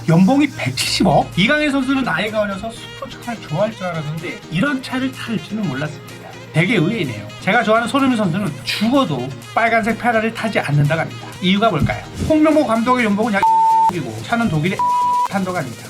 연봉이 170억? 이강인 선수는 나이가 어려서 스포츠카를 좋아할 줄 알았는데 이런 차를 탈 줄은 몰랐습니다. 되게 의외이네요. 제가 좋아하는 손흥민 선수는 죽어도 빨간색 페라리를 타지 않는다고 합니다. 이유가 뭘까요? 홍명보 감독의 연봉은 약 이고 차는 독일의 탄도가 아닙니다.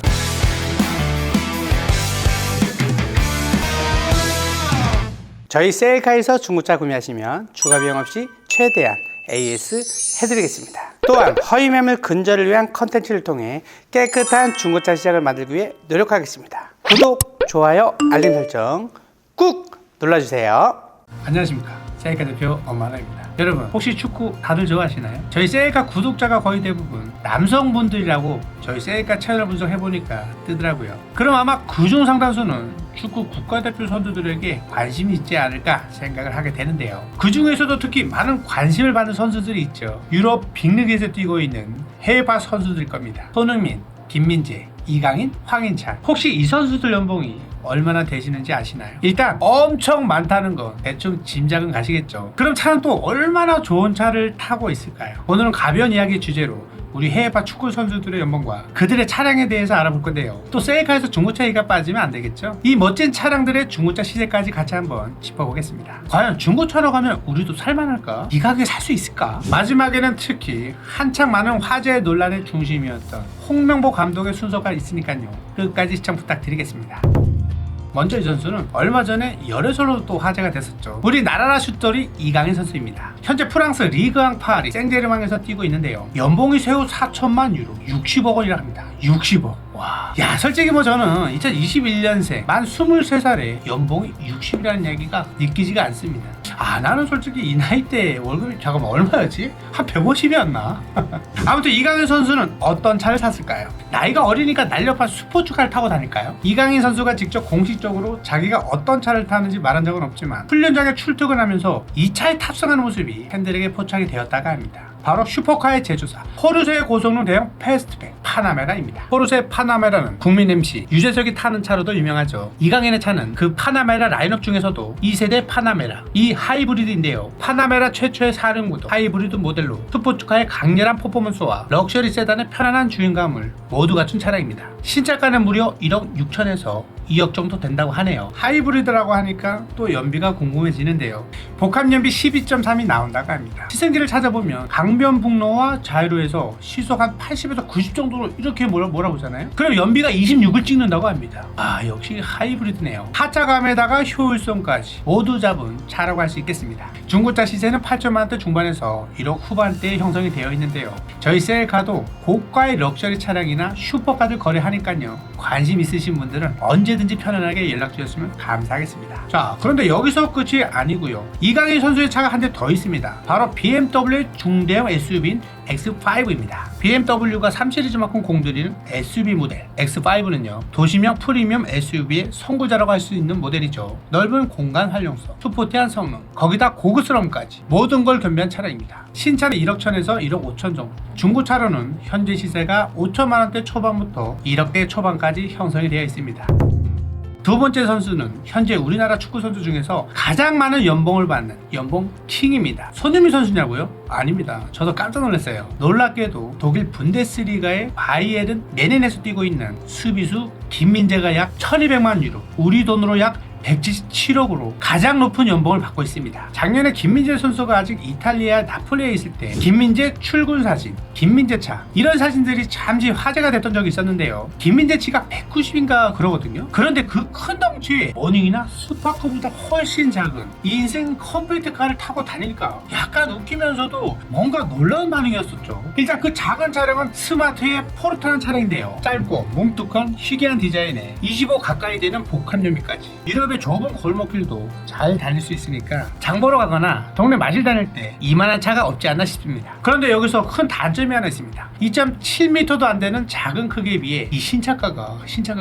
저희 셀카에서 중고차 구매하시면 추가 비용 없이 최대한 AS 해드리겠습니다. 또한 허위 매물 근절을 위한 컨텐츠를 통해 깨끗한 중고차 시장을 만들기 위해 노력하겠습니다. 구독, 좋아요, 알림 설정 꾹 눌러주세요. 안녕하십니까, 셀카 대표 엄마나입니다. 여러분, 혹시 축구 다들 좋아하시나요? 저희 셀카 구독자가 거의 대부분 남성분들이라고 저희 셀카 채널 분석해보니까 뜨더라고요. 그럼 아마 그중 상당수는 축구 국가대표 선수들에게 관심이 있지 않을까 생각을 하게 되는데요. 그 중에서도 특히 많은 관심을 받는 선수들이 있죠. 유럽 빅리그에서 뛰고 있는 해외파 선수들일 겁니다. 손흥민, 김민재, 이강인, 황인찬. 혹시 이 선수들 연봉이 얼마나 되시는지 아시나요? 일단 엄청 많다는 건 대충 짐작은 가시겠죠. 그럼 차는 또 얼마나 좋은 차를 타고 있을까요? 오늘은 가벼운 이야기 주제로 우리 해외파 축구 선수들의 연봉과 그들의 차량에 대해서 알아볼 건데요. 또 셀카에서 중고차 얘기가 빠지면 안 되겠죠? 이 멋진 차량들의 중고차 시세까지 같이 한번 짚어보겠습니다. 과연 중고차로 가면 우리도 살만할까? 이 가격에 살 수 있을까? 마지막에는 특히 한창 많은 화제 논란의 중심이었던 홍명보 감독의 순서가 있으니까요. 끝까지 시청 부탁드리겠습니다. 먼저 이 선수는 얼마 전에 열애설로 또 화제가 됐었죠. 우리 나라라 슛돌이 이강인 선수입니다. 현재 프랑스 리그앙 파리 생제르맹에서 뛰고 있는데요. 연봉이 세후 4천만 유로 60억 원이라 합니다. 60억. 와. 야, 솔직히 저는 2021년생 만 23살에 연봉이 60이라는 얘기가 믿기지가 않습니다. 나는 솔직히 이 나이 때 월급이 잠깐만 얼마였지? 한 150이었나? 아무튼 이강인 선수는 어떤 차를 샀을까요? 나이가 어리니까 날렵한 스포츠카를 타고 다닐까요? 이강인 선수가 직접 공식적으로 자기가 어떤 차를 타는지 말한 적은 없지만 훈련장에 출퇴근 하면서 이 차에 탑승하는 모습이 팬들에게 포착이 되었다가 합니다. 바로 슈퍼카의 제조사 포르쉐의 고성능 대형 패스트백 파나메라입니다. 포르쉐 파나메라는 국민 MC 유재석이 타는 차로도 유명하죠. 이강인의 차는 그 파나메라 라인업 중에서도 2세대 파나메라, 이 하이브리드인데요. 파나메라 최초의 4륜구동 하이브리드 모델로 스포츠카의 강렬한 퍼포먼스와 럭셔리 세단의 편안한 주행감을 모두 갖춘 차량입니다. 신차가는 무려 1억 6천에서 2억 정도 된다고 하네요. 하이브리드라고 하니까 또 연비가 궁금해지는데요. 복합 연비 12.3이 나온다고 합니다. 시승기를 찾아보면 강변북로와 자유로에서 시속 한 80에서 90 정도로 이렇게 몰아보잖아요. 그럼 연비가 26을 찍는다고 합니다. 역시 하이브리드네요. 하차감에다가 효율성까지 모두 잡은 차라고 할 수 있겠습니다. 중고차 시세는 8천만 원대 중반에서 1억 후반대에 형성이 되어 있는데요. 저희 셀카도 고가의 럭셔리 차량이나 슈퍼카들 거래하니까요. 관심 있으신 분들은 언제든지 편안하게 연락 주셨으면 감사하겠습니다. 자, 그런데 여기서 끝이 아니고요. 이강인 선수의 차가 한 대 더 있습니다. 바로 BMW의 중대형 SUV인 X5입니다. BMW가 3시리즈만큼 공들이는 SUV 모델 X5는요, 도시명 프리미엄 SUV의 선구자라고 할 수 있는 모델이죠. 넓은 공간 활용성, 스포티한 성능, 거기다 고급스러움까지 모든 걸 겸비한 차량입니다. 신차는 1억 천에서 1억 5천 정도, 중고차로는 현재 시세가 5천만 원대 초반부터 1억대 초반까지 형성이 되어 있습니다. 두 번째 선수는 현재 우리나라 축구 선수 중에서 가장 많은 연봉을 받는 연봉 킹입니다. 손흥민 선수냐고요? 아닙니다. 저도 깜짝 놀랐어요. 놀랍게도 독일 분데스리가의 바이에른 메넨에서 뛰고 있는 수비수 김민재가 약 1200만 유로, 우리 돈으로 약 177억으로 가장 높은 연봉을 받고 있습니다. 작년에 김민재 선수가 아직 이탈리아 나폴리에 있을 때 김민재 출근 사진, 김민재 차, 이런 사진들이 잠시 화제가 됐던 적이 있었는데요. 김민재 치가 190인가 그러거든요. 그런데 그 큰 덩치에 모닝이나 스파크보다 훨씬 작은 인생 컴팩트카를 타고 다니니까 약간 웃기면서도 뭔가 놀라운 반응이었었죠. 일단 그 작은 차량은 스마트의 포르타는 차량인데요. 짧고 뭉툭한 희귀한 디자인에 25 가까이 되는 복합 연비까지, 유럽의 좁은 골목길도 잘 다닐 수 있으니까 장 보러 가거나 동네 마실 다닐 때 이만한 차가 없지 않나 싶습니다. 그런데 여기서 큰 단점이 하나 있습니다. 2.7m도 안 되는 작은 크기에 비해 이 신차가가 진짜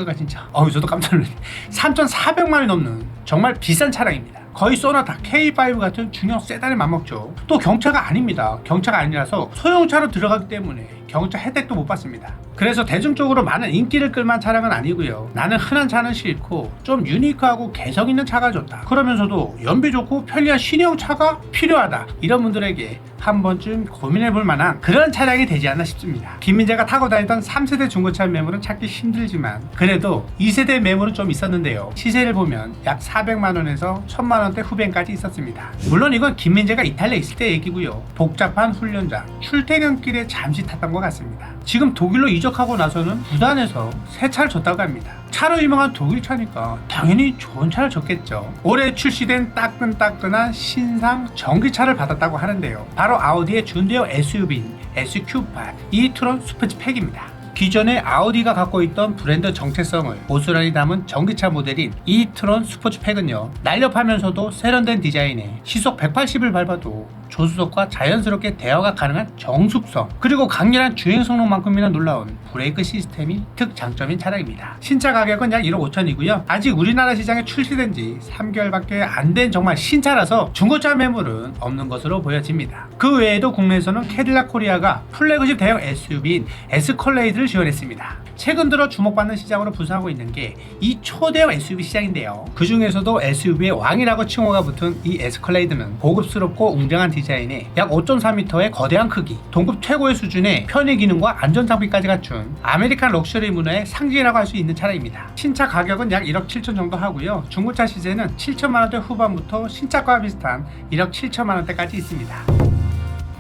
저도 깜짝 놀랐어요. 3,400만 원이 넘는 정말 비싼 차량입니다. 거의 소나타 K5 같은 중형 세단에 맞먹죠. 또 경차가 아닙니다. 경차가 아니라서 소형차로 들어가기 때문에 경유차 혜택도 못 받습니다. 그래서 대중적으로 많은 인기를 끌만한 차량은 아니고요. 나는 흔한 차는 싫고 좀 유니크하고 개성 있는 차가 좋다, 그러면서도 연비 좋고 편리한 신형 차가 필요하다, 이런 분들에게 한 번쯤 고민해 볼 만한 그런 차량이 되지 않나 싶습니다. 김민재가 타고 다니던 3세대 중고차 매물은 찾기 힘들지만 그래도 2세대 매물은 좀 있었는데요. 시세를 보면 약 400만원에서 1000만원대 후반까지 있었습니다. 물론 이건 김민재가 이탈리아에 있을 때 얘기고요. 복잡한 훈련장, 출퇴근길에 잠시 탔던 것 같습니다. 지금 독일로 이적하고 나서는 부단에서 새 차를 줬다고 합니다. 차로 유명한 독일 차니까 당연히 좋은 차를 줬겠죠. 올해 출시된 따끈따끈한 신상 전기차를 받았다고 하는데요. 바로 아우디의 준대형 SUV인 SQ8 e-트론 스포츠팩입니다. 기존의 아우디가 갖고 있던 브랜드 정체성을 고스란히 담은 전기차 모델인 e-트론 스포츠팩은요, 날렵하면서도 세련된 디자인에 시속 180을 밟아도 조수석과 자연스럽게 대화가 가능한 정숙성, 그리고 강렬한 주행 성능만큼이나 놀라운 브레이크 시스템이 특장점인 차량입니다. 신차 가격은 약 1억 5천이고요. 아직 우리나라 시장에 출시된 지 3개월밖에 안 된 정말 신차라서 중고차 매물은 없는 것으로 보여집니다. 그 외에도 국내에서는 캐딜락 코리아가 플래그십 대형 SUV인 에스컬레이드를 지원했습니다. 최근 들어 주목받는 시장으로 부상하고 있는 게 이 초대형 SUV 시장인데요. 그 중에서도 SUV의 왕이라고 칭호가 붙은 이 에스컬레이드는 고급스럽고 웅장한 디자인에 약 5.4m의 거대한 크기, 동급 최고의 수준의 편의 기능과 안전 장비까지 갖춘 아메리칸 럭셔리 문화의 상징이라고 할 수 있는 차량입니다. 신차 가격은 약 1억 7천 정도 하고요. 중고차 시세는 7천만원대 후반부터 신차가와 비슷한 1억 7천만원대까지 있습니다.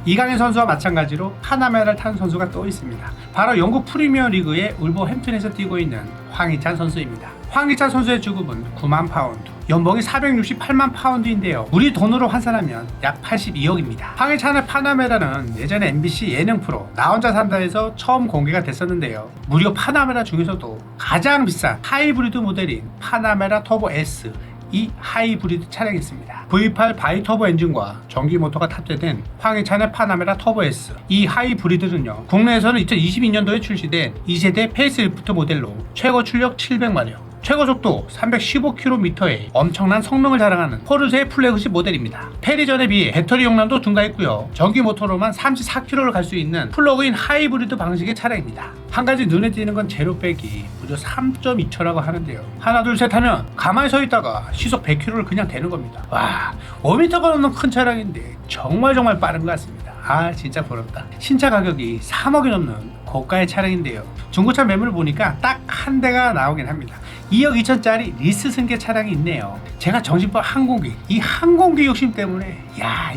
이강인 선수와 마찬가지로 파나메라를 탄 선수가 또 있습니다. 바로 영국 프리미어 리그의 울버햄튼에서 뛰고 있는 황희찬 선수입니다. 황희찬 선수의 주급은 9만 파운드, 연봉이 468만 파운드인데요. 우리 돈으로 환산하면 약 82억입니다. 황희찬의 파나메라는 예전에 MBC 예능 프로 나 혼자 산다에서 처음 공개가 됐었는데요. 무려 파나메라 중에서도 가장 비싼 하이브리드 모델인 파나메라 터보 S, 이 하이브리드 차량이었습니다. V8 바이터보 엔진과 전기 모터가 탑재된 황희찬의 파나메라 터보 S, 이 하이브리드는요, 국내에서는 2022년도에 출시된 2세대 페이스리프트 모델로 최고 출력 700마력, 최고 속도 315km의 엄청난 성능을 자랑하는 포르쉐의 플래그십 모델입니다. 페리전에 비해 배터리 용량도 증가했고요. 전기 모터로만 34km를 갈 수 있는 플러그인 하이브리드 방식의 차량입니다. 한 가지 눈에 띄는 건 제로백이 무려 3.2초라고 하는데요. 하나 둘 셋 하면 가만히 서 있다가 시속 100km를 그냥 되는 겁니다. 와, 5m가 넘는 큰 차량인데 정말 빠른 것 같습니다. 아, 진짜 부럽다. 신차 가격이 3억이 넘는 고가의 차량인데요. 중고차 매물을 보니까 딱 한 대가 나오긴 합니다. 2억 2천짜리 리스 승계 차량이 있네요. 제가 정신과 항공기, 이 항공기 욕심 때문에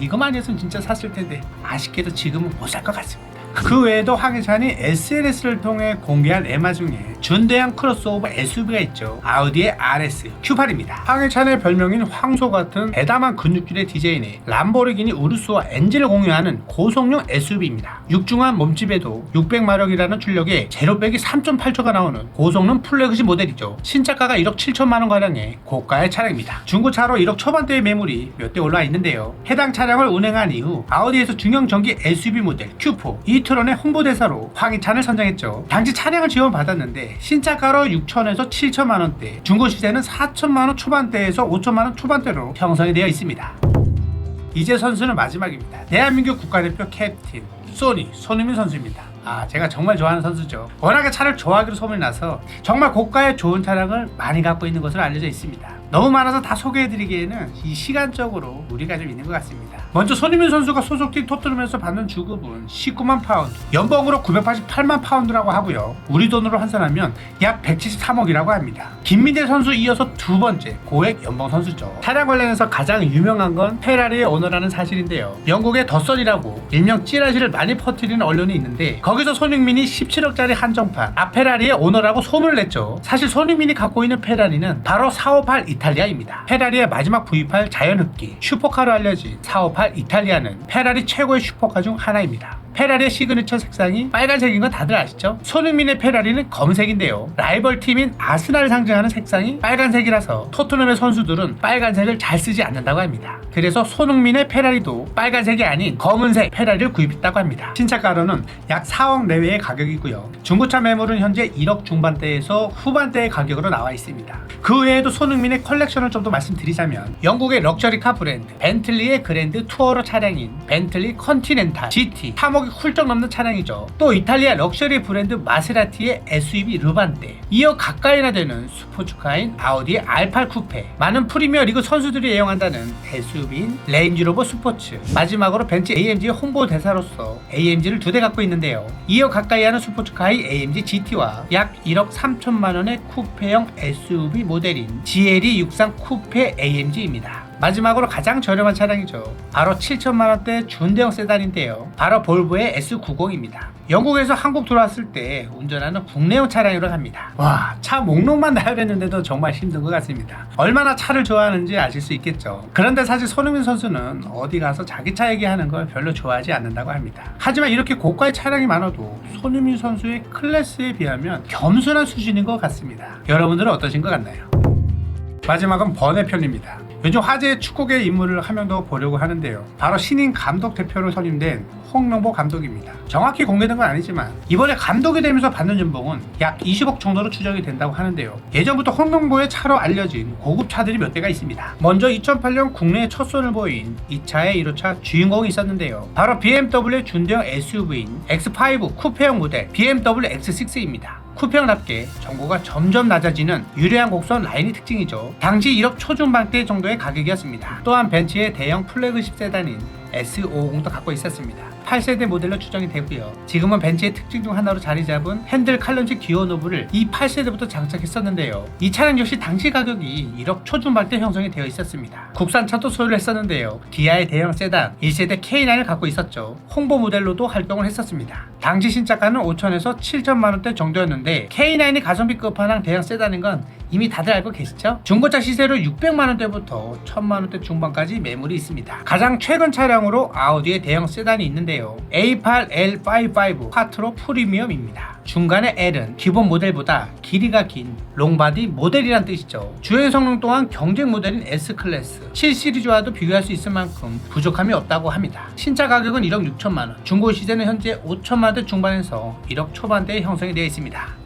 이거만 했으면 진짜 샀을 텐데 아쉽게도 지금은 못 살 것 같습니다. 그 외에도 황희찬이 SNS를 통해 공개한 에마 중에 준대형 크로스오버 SUV가 있죠. 아우디의 RS Q8입니다. 황희찬의 별명인 황소 같은 대담한 근육질의 디자인에 람보르기니 우루스와 엔진을 공유하는 고성능 SUV입니다. 육중한 몸집에도 600마력이라는 출력에 제로백이 3.8초가 나오는 고성능 플래그십 모델이죠. 신차가가 1억 7천만원 가량의 고가의 차량입니다. 중고차로 1억 초반대의 매물이 몇 대 올라와 있는데요. 해당 차량을 운행한 이후 아우디에서 중형 전기 SUV 모델 Q4 e-트론의 홍보대사로 황희찬을 선정했죠. 당시 차량을 지원받았는데 신차가로 6천에서 7천만원대, 중고 시세는 4천만원 초반대에서 5천만원 초반대로 형성이 되어 있습니다. 이제 선수는 마지막입니다. 대한민국 국가대표 캡틴 손흥민 선수입니다. 제가 정말 좋아하는 선수죠. 워낙에 차를 좋아하기로 소문이 나서 정말 고가의 좋은 차량을 많이 갖고 있는 것으로 알려져 있습니다. 너무 많아서 다 소개해드리기에는 이 시간적으로 무리가 좀 있는 것 같습니다. 먼저 손흥민 선수가 소속팀 토트넘에서 받는 주급은 19만 파운드, 연봉으로 988만 파운드라고 하고요. 우리 돈으로 환산하면 약 173억이라고 합니다. 김민재 선수 이어서 두 번째 고액 연봉 선수죠. 차량 관련해서 가장 유명한 건 페라리의 오너라는 사실인데요. 영국의 더선이라고 일명 찌라시를 많이 퍼뜨리는 언론이 있는데 거기서 손흥민이 17억짜리 한정판 페라리의 오너라고 소문을 냈죠. 사실 손흥민이 갖고 있는 페라리는 바로 458 이탈리아입니다. 페라리의 마지막 V8 자연흡기 슈퍼카로 알려진 458 이탈리아는 페라리 최고의 슈퍼카 중 하나입니다. 페라리의 시그니처 색상이 빨간색인 건 다들 아시죠? 손흥민의 페라리는 검색인데요. 라이벌 팀인 아스날을 상징하는 색상이 빨간색이라서 토트넘의 선수들은 빨간색을 잘 쓰지 않는다고 합니다. 그래서 손흥민의 페라리도 빨간색이 아닌 검은색 페라리를 구입했다고 합니다. 신차가로는 약 4억 내외의 가격이고요. 중고차 매물은 현재 1억 중반대에서 후반대의 가격으로 나와 있습니다. 그 외에도 손흥민의 컬렉션을 좀 더 말씀드리자면 영국의 럭셔리카 브랜드 벤틀리의 그랜드 투어러 차량인 벤틀리 컨티넨탈 GT 3억 300억이 훌쩍 넘는 차량이죠. 또 이탈리아 럭셔리 브랜드 마세라티의 SUV 르반테, 이어 가까이나 되는 스포츠카인 아우디의 R8 쿠페, 많은 프리미어 리그 선수들이 애용한다는 SUV인 레인지로버 스포츠, 마지막으로 벤츠 AMG의 홍보 대사로서 AMG를 2대 갖고 있는데요. 이어 가까이 하는 스포츠카의 AMG GT와 약 1억 3천만 원의 쿠페형 SUV 모델인 GLE63 쿠페 AMG입니다. 마지막으로 가장 저렴한 차량이죠. 바로 7천만 원대 준대형 세단인데요. 바로 볼보의 S90입니다. 영국에서 한국 들어왔을 때 운전하는 국내용 차량이라고 합니다. 와, 차 목록만 나열했는데도 정말 힘든 것 같습니다. 얼마나 차를 좋아하는지 아실 수 있겠죠. 그런데 사실 손흥민 선수는 어디 가서 자기 차 얘기하는 걸 별로 좋아하지 않는다고 합니다. 하지만 이렇게 고가의 차량이 많아도 손흥민 선수의 클래스에 비하면 겸손한 수준인 것 같습니다. 여러분들은 어떠신 것 같나요? 마지막은 번외편입니다. 요즘 화제의 축구계 인물을 한 명 더 보려고 하는데요. 바로 신인 감독 대표로 선임된 홍명보 감독입니다. 정확히 공개된 건 아니지만 이번에 감독이 되면서 받는 연봉은 약 20억 정도로 추정이 된다고 하는데요. 예전부터 홍명보의 차로 알려진 고급 차들이 몇 대가 있습니다. 먼저 2008년 국내에 첫 손을 보인 이 차의 1호차 주인공이 있었는데요. 바로 BMW의 준대형 SUV인 X5 쿠페형 모델 BMW X6입니다. 쿠페형답게 정보가 점점 낮아지는 유려한 곡선 라인이 특징이죠. 당시 1억 초중반대 정도의 가격이었습니다. 또한 벤츠의 대형 플래그십 세단인 S550도 갖고 있었습니다. 8세대 모델로 추정이 되고요. 지금은 벤츠의 특징 중 하나로 자리 잡은 핸들 칼럼식 기어 노브를 이 8세대부터 장착했었는데요. 이 차량 역시 당시 가격이 1억 초중반대 형성이 되어 있었습니다. 국산차도 소유를 했었는데요. 기아의 대형 세단 1세대 K9을 갖고 있었죠. 홍보 모델로도 활동을 했었습니다. 당시 신차가는 5천에서 7천만 원대 정도였는데 K9이 가성비 끝판왕 대형 세단인 건 이미 다들 알고 계시죠? 중고차 시세로 600만 원대부터 1000만 원대 중반까지 매물이 있습니다. 가장 최근 차량으로 아우디의 대형 세단이 있는데요. A8L55 콰트로 프리미엄입니다. 중간에 L은 기본 모델보다 길이가 긴 롱바디 모델이란 뜻이죠. 주행 성능 또한 경쟁 모델인 S클래스 7시리즈와도 비교할 수 있을 만큼 부족함이 없다고 합니다. 신차 가격은 1억 6천만 원, 중고 시세는 현재 5천만 원대 중반에서 1억 초반대에 형성이 되어 있습니다.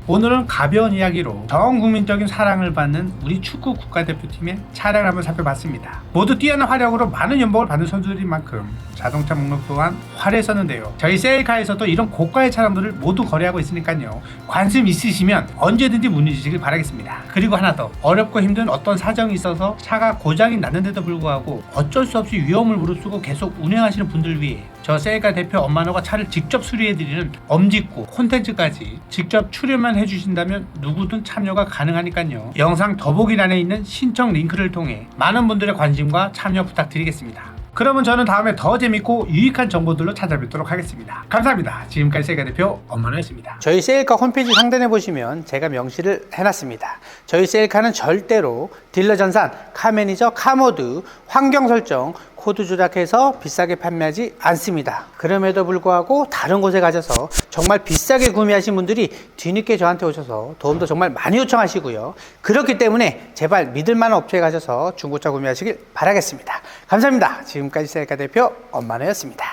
오늘은 가벼운 이야기로 전 국민적인 사랑을 받는 우리 축구 국가대표팀의 차량을 한번 살펴봤습니다. 모두 뛰어난 화력으로 많은 연봉을 받는 선수들인 만큼 자동차 목록 또한 화려했었는데요. 저희 셀카에서도 이런 고가의 차량들을 모두 거래하고 있으니까요. 관심 있으시면 언제든지 문의 주시길 바라겠습니다. 그리고 하나 더, 어렵고 힘든 어떤 사정이 있어서 차가 고장이 났는데도 불구하고 어쩔 수 없이 위험을 무릅쓰고 계속 운행하시는 분들을 위해 저 셀카 대표 엄마너가 차를 직접 수리해드리는 엄직구 콘텐츠까지 직접 출연만 해주신다면 누구든 참여가 가능하니까요. 영상 더보기란에 있는 신청 링크를 통해 많은 분들의 관심과 참여 부탁드리겠습니다. 그러면 저는 다음에 더 재밌고 유익한 정보들로 찾아뵙도록 하겠습니다. 감사합니다. 지금까지 셀카 대표 엄마너였습니다. 저희 셀카 홈페이지 상단에 보시면 제가 명시를 해놨습니다. 저희 셀카는 절대로 딜러 전산, 카매니저, 카모드, 환경 설정, 코드 조작해서 비싸게 판매하지 않습니다. 그럼에도 불구하고 다른 곳에 가셔서 정말 비싸게 구매하신 분들이 뒤늦게 저한테 오셔서 도움도 정말 많이 요청하시고요. 그렇기 때문에 제발 믿을만한 업체에 가셔서 중고차 구매하시길 바라겠습니다. 감사합니다. 지금까지 셀카 대표 엄마너였습니다.